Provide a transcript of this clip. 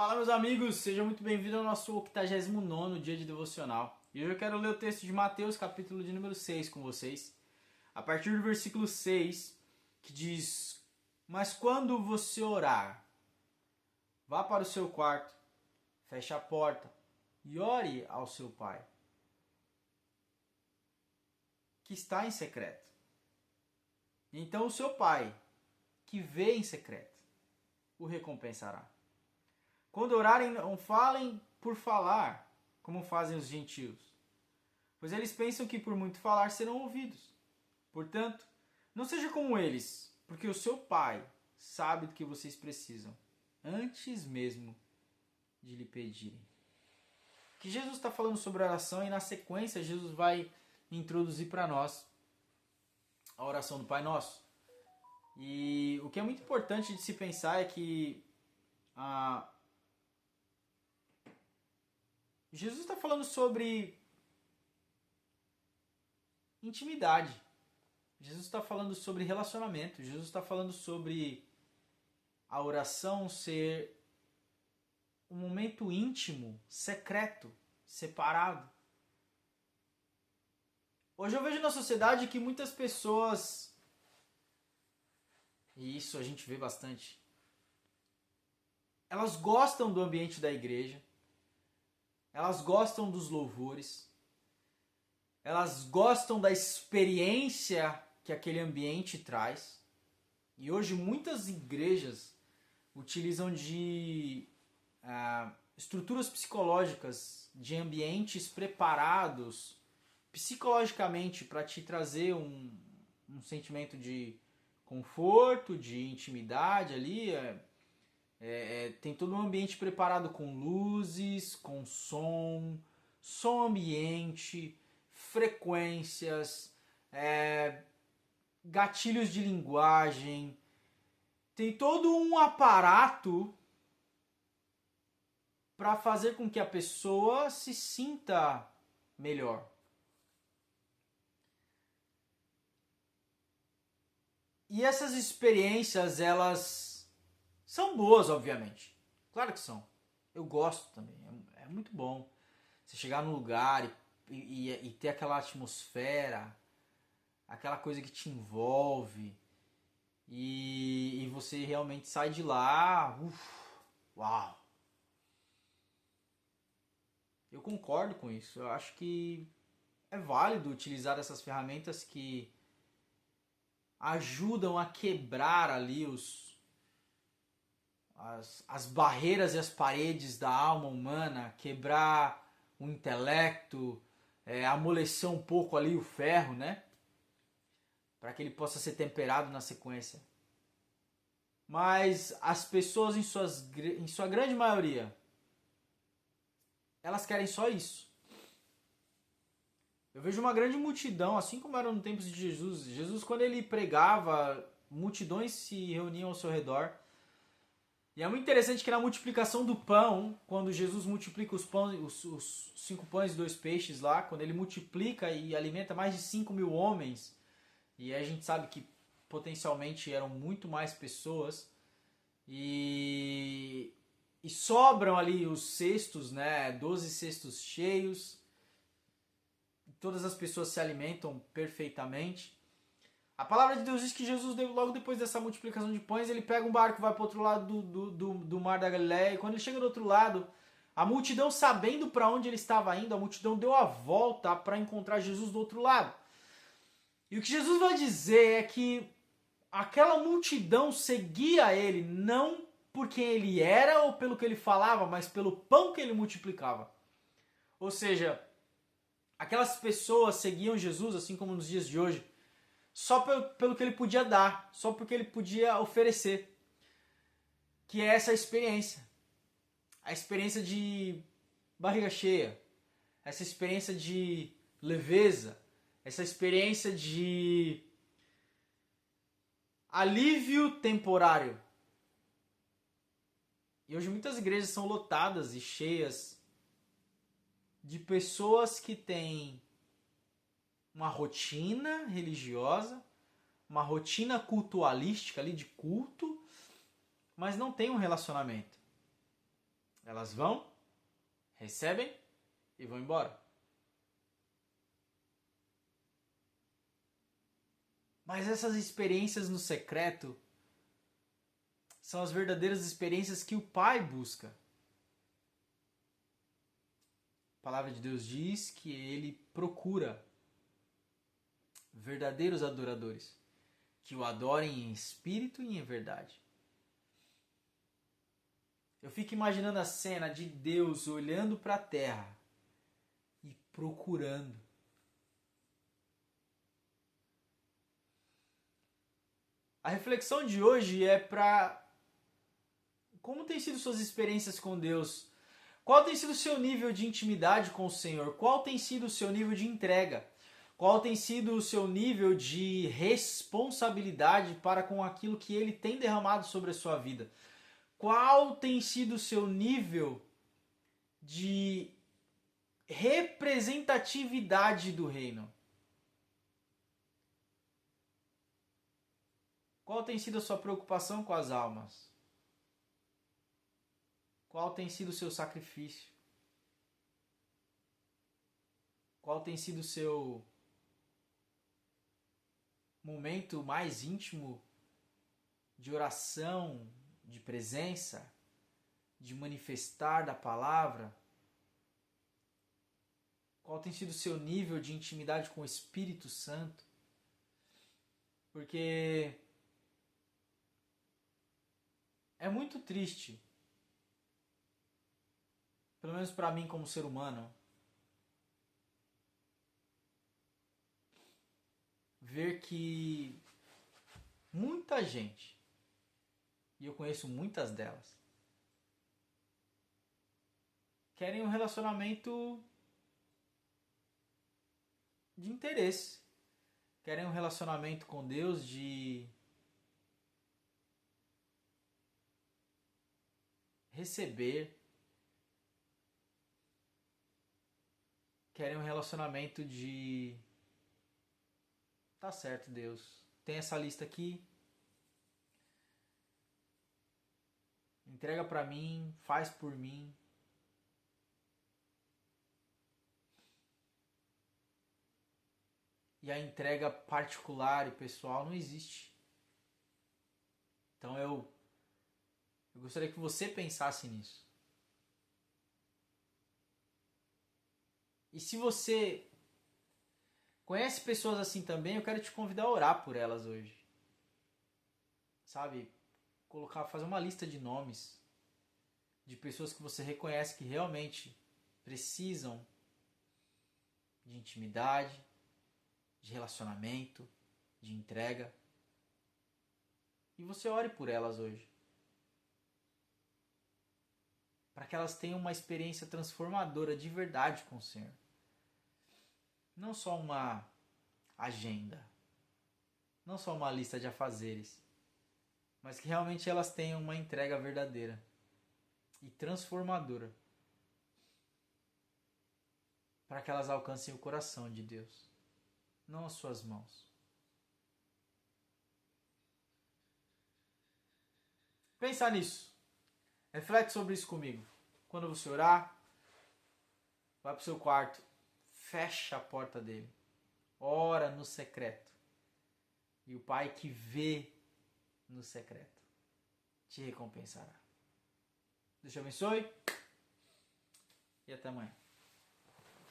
Fala, meus amigos, sejam muito bem-vindos ao nosso 89º dia de devocional. E hoje eu quero ler o texto de Mateus, capítulo de número 6 com vocês, a partir do versículo 6, que diz: Mas quando você orar, vá para o seu quarto, feche a porta e ore ao seu Pai, que está em secreto. Então o seu Pai, que vê em secreto, o recompensará. Quando orarem, não falem por falar, como fazem os gentios, pois eles pensam que por muito falar serão ouvidos. Portanto, não seja como eles, porque o seu Pai sabe do que vocês precisam, antes mesmo de lhe pedirem. Que Jesus está falando sobre oração e na sequência Jesus vai introduzir para nós a oração do Pai Nosso. E o que é muito importante de se pensar é que Jesus está falando sobre intimidade. Jesus está falando sobre relacionamento. Jesus está falando sobre a oração ser um momento íntimo, secreto, separado. Hoje eu vejo na sociedade que muitas pessoas, e isso a gente vê bastante, elas gostam do ambiente da igreja, elas gostam dos louvores, elas gostam da experiência que aquele ambiente traz. E hoje muitas igrejas utilizam de estruturas psicológicas, de ambientes preparados psicologicamente para te trazer um sentimento de conforto, de intimidade ali. Tem todo um ambiente preparado com luzes, com som ambiente, frequências, gatilhos de linguagem. Tem todo um aparato para fazer com que a pessoa se sinta melhor. E essas experiências, elas são boas, obviamente. Claro que são. Eu gosto também. É muito bom você chegar num lugar e ter aquela atmosfera, aquela coisa que te envolve. E você realmente sai de lá. Uau! Eu concordo com isso. Eu acho que é válido utilizar essas ferramentas que ajudam a quebrar ali as barreiras e as paredes da alma humana, quebrar o intelecto, amolecer um pouco ali o ferro, né? Para que ele possa ser temperado na sequência. Mas as pessoas, em sua grande maioria, elas querem só isso. Eu vejo uma grande multidão, assim como era no tempo de Jesus. Jesus, quando ele pregava, multidões se reuniam ao seu redor. E é muito interessante que na multiplicação do pão, quando Jesus multiplica os 5 pães e 2 peixes lá, quando ele multiplica e alimenta mais de 5.000 homens, e a gente sabe que potencialmente eram muito mais pessoas, e sobram ali os cestos, né, 12 cestos cheios, todas as pessoas se alimentam perfeitamente. A palavra de Deus diz que Jesus, logo depois dessa multiplicação de pães, ele pega um barco e vai para o outro lado do mar da Galileia. E quando ele chega do outro lado, a multidão, sabendo para onde ele estava indo, a multidão deu a volta para encontrar Jesus do outro lado. E o que Jesus vai dizer é que aquela multidão seguia ele não por quem ele era ou pelo que ele falava, mas pelo pão que ele multiplicava. Ou seja, aquelas pessoas seguiam Jesus, assim como nos dias de hoje, só pelo que ele podia dar, só porque ele podia oferecer. Que é essa experiência. A experiência de barriga cheia. Essa experiência de leveza. Essa experiência de alívio temporário. E hoje muitas igrejas são lotadas e cheias de pessoas que têm uma rotina religiosa, uma rotina cultualística ali de culto, mas não tem um relacionamento. Elas vão, recebem e vão embora. Mas essas experiências no secreto são as verdadeiras experiências que o Pai busca. A palavra de Deus diz que Ele procura verdadeiros adoradores, que o adorem em espírito e em verdade. Eu fico imaginando a cena de Deus olhando para a terra e procurando. A reflexão de hoje é para como tem sido suas experiências com Deus? Qual tem sido o seu nível de intimidade com o Senhor? Qual tem sido o seu nível de entrega? Qual tem sido o seu nível de responsabilidade para com aquilo que Ele tem derramado sobre a sua vida? Qual tem sido o seu nível de representatividade do reino? Qual tem sido a sua preocupação com as almas? Qual tem sido o seu sacrifício? Qual tem sido o seu momento mais íntimo de oração, de presença, de manifestar da palavra? Qual tem sido o seu nível de intimidade com o Espírito Santo? Porque é muito triste, pelo menos para mim como ser humano, ver que muita gente, e eu conheço muitas delas, querem um relacionamento de interesse. Querem um relacionamento com Deus de receber. Querem um relacionamento de tá certo, Deus, tem essa lista aqui, entrega pra mim, faz por mim. E a entrega particular e pessoal não existe. Então eu gostaria que você pensasse nisso. E se você conhece pessoas assim também, eu quero te convidar a orar por elas hoje. Sabe? Fazer uma lista de nomes de pessoas que você reconhece que realmente precisam de intimidade, de relacionamento, de entrega. E você ore por elas hoje. Para que elas tenham uma experiência transformadora de verdade com o Senhor. Não só uma agenda, não só uma lista de afazeres, mas que realmente elas tenham uma entrega verdadeira e transformadora, para que elas alcancem o coração de Deus, não as suas mãos. Pensa nisso, reflete sobre isso comigo. Quando você orar, vai para o seu quarto, fecha a porta dele, ora no secreto. E o Pai que vê no secreto te recompensará. Deus te abençoe e até amanhã.